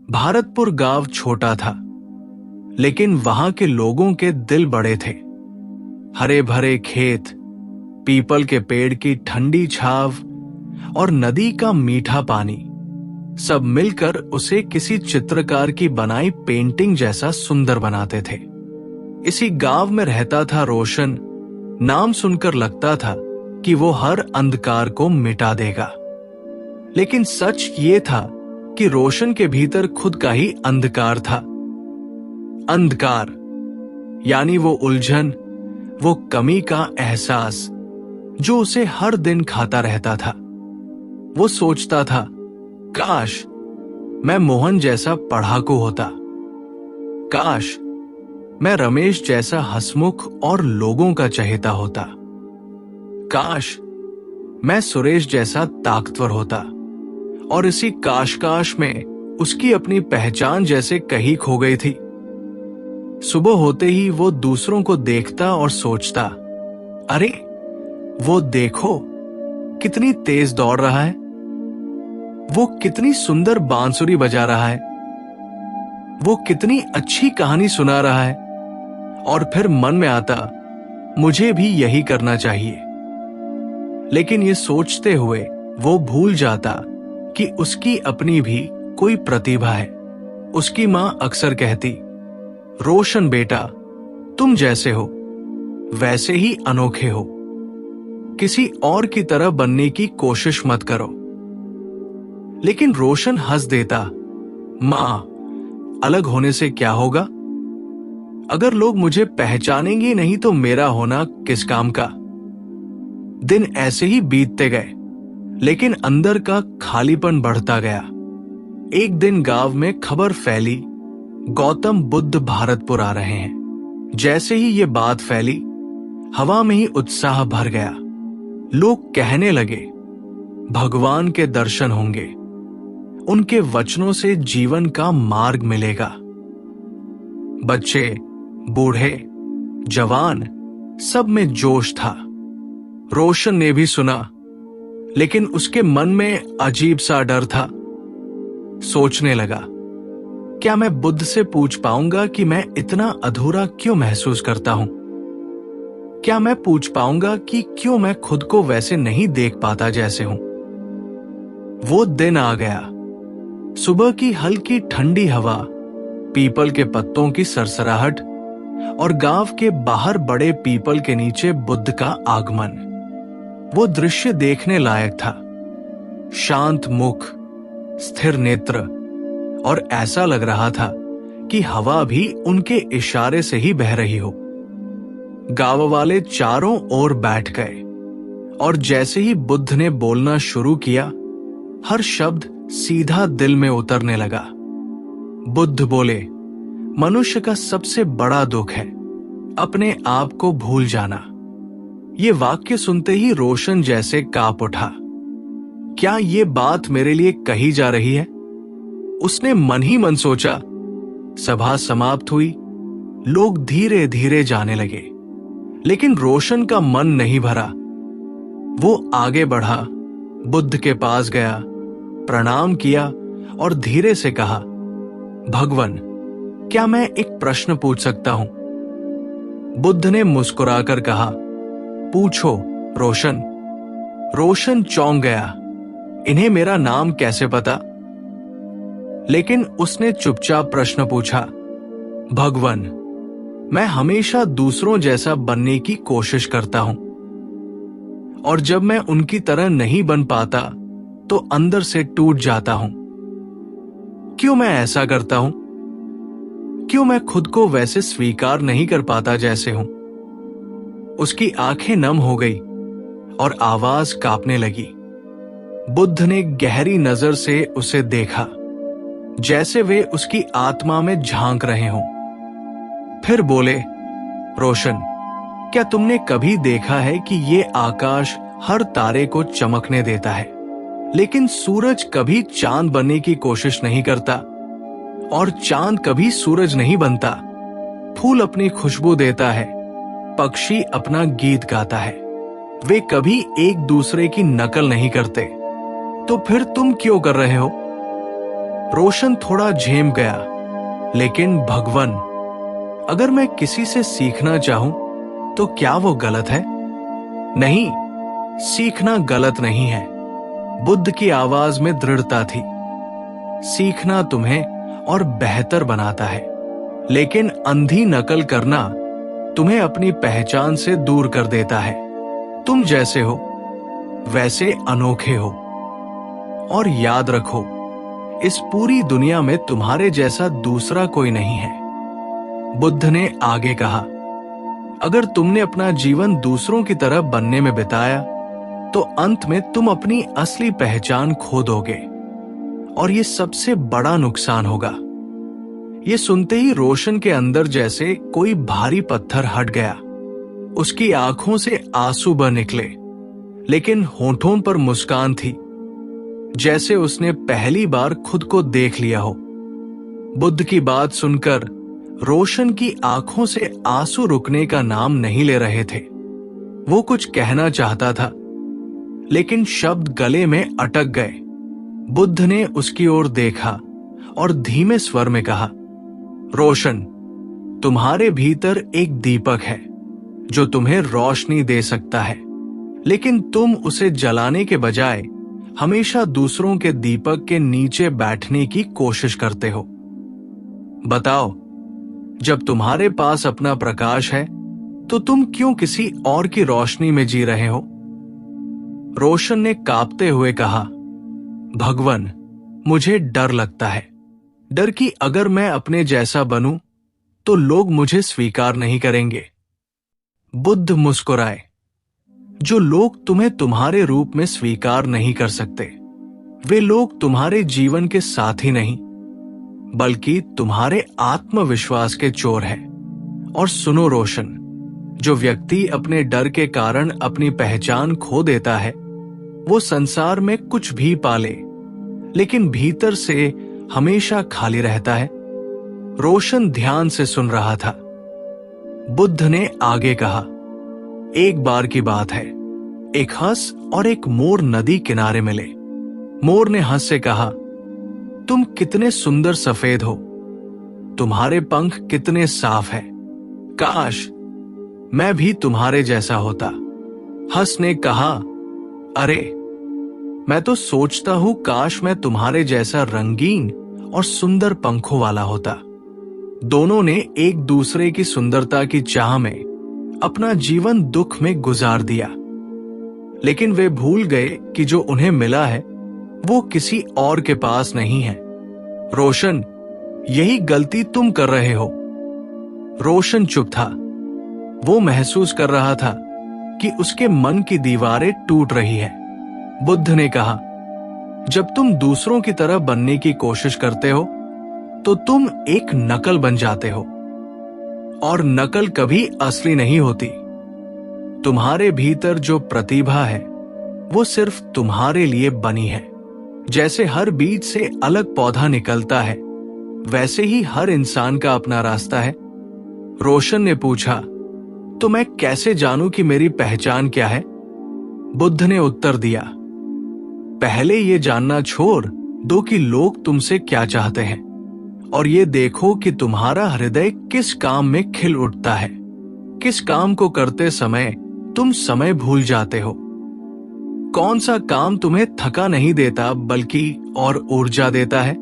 भारतपुर गांव छोटा था, लेकिन वहां के लोगों के दिल बड़े थे। हरे भरे खेत, पीपल के पेड़ की ठंडी छाव और नदी का मीठा पानी सब मिलकर उसे किसी चित्रकार की बनाई पेंटिंग जैसा सुंदर बनाते थे। इसी गांव में रहता था रोशन। नाम सुनकर लगता था कि वो हर अंधकार को मिटा देगा, लेकिन सच ये था कि रोशन के भीतर खुद का ही अंधकार था। अंधकार यानी वो उलझन, वो कमी का एहसास जो उसे हर दिन खाता रहता था। वो सोचता था, काश मैं मोहन जैसा पढ़ाकू होता, काश मैं रमेश जैसा हंसमुख और लोगों का चहेता होता, काश मैं सुरेश जैसा ताकतवर होता। और इसी काश में उसकी अपनी पहचान जैसे कहीं खो गई थी। सुबह होते ही वो दूसरों को देखता और सोचता, अरे वो देखो कितनी तेज दौड़ रहा है, वो कितनी सुंदर बांसुरी बजा रहा है, वो कितनी अच्छी कहानी सुना रहा है। और फिर मन में आता, मुझे भी यही करना चाहिए। लेकिन ये सोचते हुए वो भूल जाता कि उसकी अपनी भी कोई प्रतिभा है। उसकी मां अक्सर कहती, रोशन बेटा, तुम जैसे हो वैसे ही अनोखे हो, किसी और की तरह बनने की कोशिश मत करो। लेकिन रोशन हंस देता, मां, अलग होने से क्या होगा? अगर लोग मुझे पहचानेंगे नहीं तो मेरा होना किस काम का? दिन ऐसे ही बीतते गए, लेकिन अंदर का खालीपन बढ़ता गया। एक दिन गांव में खबर फैली, गौतम बुद्ध भारतपुर आ रहे हैं। जैसे ही ये बात फैली, हवा में ही उत्साह भर गया। लोग कहने लगे, भगवान के दर्शन होंगे, उनके वचनों से जीवन का मार्ग मिलेगा। बच्चे, बूढ़े, जवान, सब में जोश था। रोशन ने भी सुना, लेकिन उसके मन में अजीब सा डर था। सोचने लगा, क्या मैं बुद्ध से पूछ पाऊंगा कि मैं इतना अधूरा क्यों महसूस करता हूं? क्या मैं पूछ पाऊंगा कि क्यों मैं खुद को वैसे नहीं देख पाता जैसे हूं? वो दिन आ गया। सुबह की हल्की ठंडी हवा, पीपल के पत्तों की सरसराहट और गांव के बाहर बड़े पीपल के नीचे बुद्ध का आगमन। वो दृश्य देखने लायक था। शांत मुख, स्थिर नेत्र, और ऐसा लग रहा था कि हवा भी उनके इशारे से ही बह रही हो। गांव वाले चारों ओर बैठ गए, और जैसे ही बुद्ध ने बोलना शुरू किया, हर शब्द सीधा दिल में उतरने लगा। बुद्ध बोले, मनुष्य का सबसे बड़ा दुख है अपने आप को भूल जाना। ये वाक्य सुनते ही रोशन जैसे कांप उठा। क्या ये बात मेरे लिए कही जा रही है? उसने मन ही मन सोचा। सभा समाप्त हुई, लोग धीरे धीरे जाने लगे, लेकिन रोशन का मन नहीं भरा। वो आगे बढ़ा, बुद्ध के पास गया, प्रणाम किया और धीरे से कहा, भगवन, क्या मैं एक प्रश्न पूछ सकता हूं? बुद्ध ने मुस्कुराकर कहा, पूछो रोशन। रोशन चौंक गया, इन्हें मेरा नाम कैसे पता? लेकिन उसने चुपचाप प्रश्न पूछा, भगवन, मैं हमेशा दूसरों जैसा बनने की कोशिश करता हूं, और जब मैं उनकी तरह नहीं बन पाता तो अंदर से टूट जाता हूं। क्यों मैं ऐसा करता हूं? क्यों मैं खुद को वैसे स्वीकार नहीं कर पाता जैसे हूं? उसकी आंखें नम हो गई और आवाज कांपने लगी। बुद्ध ने गहरी नजर से उसे देखा, जैसे वे उसकी आत्मा में झांक रहे हों। फिर बोले, रोशन, क्या तुमने कभी देखा है कि ये आकाश हर तारे को चमकने देता है, लेकिन सूरज कभी चांद बनने की कोशिश नहीं करता, और चांद कभी सूरज नहीं बनता। फूल अपनी खुशबू देता है, पक्षी अपना गीत गाता है, वे कभी एक दूसरे की नकल नहीं करते। तो फिर तुम क्यों कर रहे हो? रोशन थोड़ा झेम गया, लेकिन भगवन, अगर मैं किसी से सीखना चाहूं तो क्या वो गलत है? नहीं, सीखना गलत नहीं है। बुद्ध की आवाज में दृढ़ता थी। सीखना तुम्हें और बेहतर बनाता है, लेकिन अंधी नकल करना तुम्हें अपनी पहचान से दूर कर देता है। तुम जैसे हो वैसे अनोखे हो, और याद रखो, इस पूरी दुनिया में तुम्हारे जैसा दूसरा कोई नहीं है। बुद्ध ने आगे कहा, अगर तुमने अपना जीवन दूसरों की तरह बनने में बिताया तो अंत में तुम अपनी असली पहचान खो दोगे, और ये सबसे बड़ा नुकसान होगा। ये सुनते ही रोशन के अंदर जैसे कोई भारी पत्थर हट गया। उसकी आंखों से आंसू बह निकले, लेकिन होठों पर मुस्कान थी, जैसे उसने पहली बार खुद को देख लिया हो। बुद्ध की बात सुनकर रोशन की आंखों से आंसू रुकने का नाम नहीं ले रहे थे। वो कुछ कहना चाहता था, लेकिन शब्द गले में अटक गए। बुद्ध ने उसकी ओर देखा और धीमे स्वर में कहा, रोशन, तुम्हारे भीतर एक दीपक है जो तुम्हें रोशनी दे सकता है, लेकिन तुम उसे जलाने के बजाय हमेशा दूसरों के दीपक के नीचे बैठने की कोशिश करते हो। बताओ, जब तुम्हारे पास अपना प्रकाश है तो तुम क्यों किसी और की रोशनी में जी रहे हो? रोशन ने कांपते हुए कहा, भगवन, मुझे डर लगता है। डर कि अगर मैं अपने जैसा बनूं तो लोग मुझे स्वीकार नहीं करेंगे। बुद्ध मुस्कुराए, जो लोग तुम्हें तुम्हारे रूप में स्वीकार नहीं कर सकते, वे लोग तुम्हारे जीवन के साथी नहीं, बल्कि तुम्हारे आत्मविश्वास के चोर हैं। और सुनो रोशन, जो व्यक्ति अपने डर के कारण अपनी पहचान खो देता है, वो संसार में कुछ भी पाले, लेकिन भीतर से हमेशा खाली रहता है। रोशन ध्यान से सुन रहा था। बुद्ध ने आगे कहा, एक बार की बात है, एक हंस और एक मोर नदी किनारे मिले। मोर ने हंस से कहा, तुम कितने सुंदर सफेद हो, तुम्हारे पंख कितने साफ हैं। काश मैं भी तुम्हारे जैसा होता। हंस ने कहा, अरे, मैं तो सोचता हूं काश मैं तुम्हारे जैसा रंगीन और सुंदर पंखों वाला होता। दोनों ने एक दूसरे की सुंदरता की चाह में अपना जीवन दुख में गुजार दिया, लेकिन वे भूल गए कि जो उन्हें मिला है वो किसी और के पास नहीं है। रोशन, यही गलती तुम कर रहे हो। रोशन चुप था। वो महसूस कर रहा था कि उसके मन की दीवारें टूट रही है। बुद्ध ने कहा, जब तुम दूसरों की तरह बनने की कोशिश करते हो तो तुम एक नकल बन जाते हो, और नकल कभी असली नहीं होती। तुम्हारे भीतर जो प्रतिभा है वो सिर्फ तुम्हारे लिए बनी है। जैसे हर बीज से अलग पौधा निकलता है, वैसे ही हर इंसान का अपना रास्ता है। रोशन ने पूछा, तो मैं कैसे जानूं कि मेरी पहचान क्या है? बुद्ध ने उत्तर दिया, पहले ये जानना छोड़ दो कि लोग तुमसे क्या चाहते हैं, और ये देखो कि तुम्हारा हृदय किस काम में खिल उठता है। किस काम को करते समय तुम समय भूल जाते हो? कौन सा काम तुम्हें थका नहीं देता बल्कि और ऊर्जा देता है?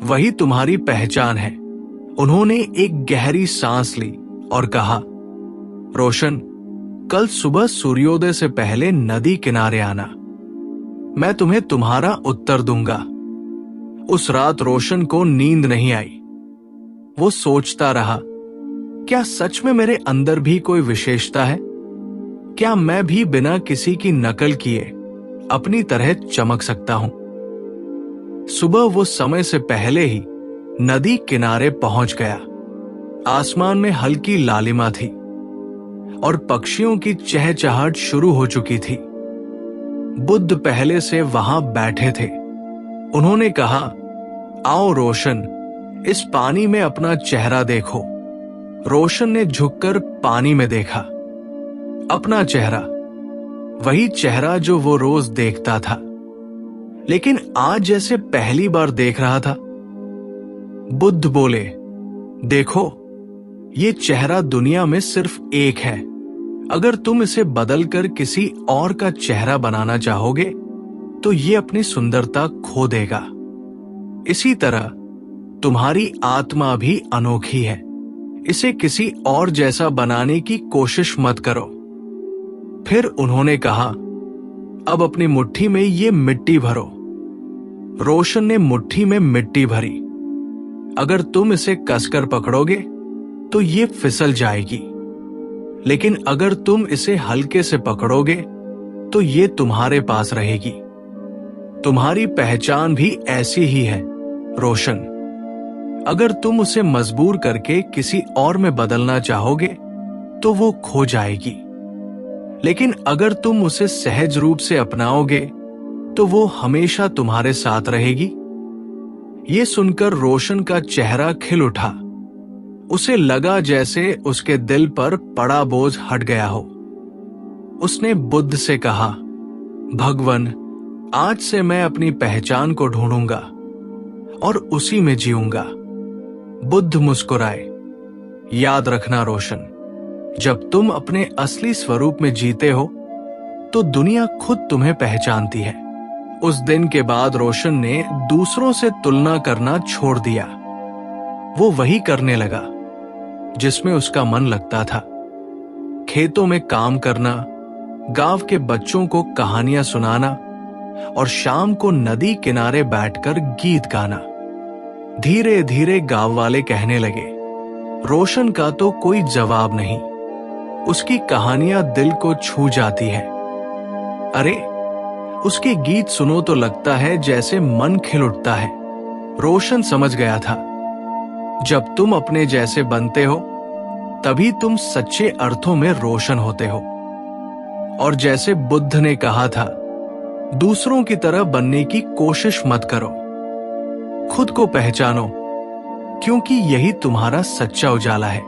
वही तुम्हारी पहचान है। उन्होंने एक गहरी सांस ली और कहा, रोशन, कल सुबह सूर्योदय से पहले नदी किनारे आना, मैं तुम्हें तुम्हारा उत्तर दूंगा। उस रात रोशन को नींद नहीं आई। वो सोचता रहा, क्या सच में मेरे अंदर भी कोई विशेषता है? क्या मैं भी बिना किसी की नकल किए अपनी तरह चमक सकता हूं? सुबह वो समय से पहले ही नदी किनारे पहुंच गया। आसमान में हल्की लालिमा थी और पक्षियों की चहचहाहट शुरू हो चुकी थी। बुद्ध पहले से वहां बैठे थे। उन्होंने कहा, आओ रोशन, इस पानी में अपना चेहरा देखो। रोशन ने झुककर पानी में देखा। अपना चेहरा, वही चेहरा जो वो रोज देखता था, लेकिन आज जैसे पहली बार देख रहा था। बुद्ध बोले, देखो, ये चेहरा दुनिया में सिर्फ एक है। अगर तुम इसे बदलकर किसी और का चेहरा बनाना चाहोगे तो ये अपनी सुंदरता खो देगा। इसी तरह तुम्हारी आत्मा भी अनोखी है। इसे किसी और जैसा बनाने की कोशिश मत करो। फिर उन्होंने कहा, अब अपनी मुट्ठी में ये मिट्टी भरो। रोशन ने मुट्ठी में मिट्टी भरी। अगर तुम इसे कसकर पकड़ोगे तो ये फिसल जाएगी, लेकिन अगर तुम इसे हल्के से पकड़ोगे तो ये तुम्हारे पास रहेगी। तुम्हारी पहचान भी ऐसी ही है, रोशन। अगर तुम उसे मजबूर करके किसी और में बदलना चाहोगे तो वो खो जाएगी, लेकिन अगर तुम उसे सहज रूप से अपनाओगे तो वो हमेशा तुम्हारे साथ रहेगी। ये सुनकर रोशन का चेहरा खिल उठा। उसे लगा जैसे उसके दिल पर बड़ा बोझ हट गया हो। उसने बुद्ध से कहा, भगवन, आज से मैं अपनी पहचान को ढूंढूंगा और उसी में जीऊंगा। बुद्ध मुस्कुराए। याद रखना रोशन, जब तुम अपने असली स्वरूप में जीते हो तो दुनिया खुद तुम्हें पहचानती है। उस दिन के बाद रोशन ने दूसरों से तुलना करना छोड़ दिया। वो वही करने लगा जिसमें उसका मन लगता था। खेतों में काम करना, गांव के बच्चों को कहानियां सुनाना और शाम को नदी किनारे बैठकर गीत गाना। धीरे धीरे गांव वाले कहने लगे, रोशन का तो कोई जवाब नहीं। उसकी कहानियां दिल को छू जाती है। अरे, उसके गीत सुनो तो लगता है जैसे मन खिल उठता है। रोशन समझ गया था, जब तुम अपने जैसे बनते हो तभी तुम सच्चे अर्थों में रोशन होते हो। और जैसे बुद्ध ने कहा था, दूसरों की तरह बनने की कोशिश मत करो। खुद को पहचानो, क्योंकि यही तुम्हारा सच्चा उजाला है।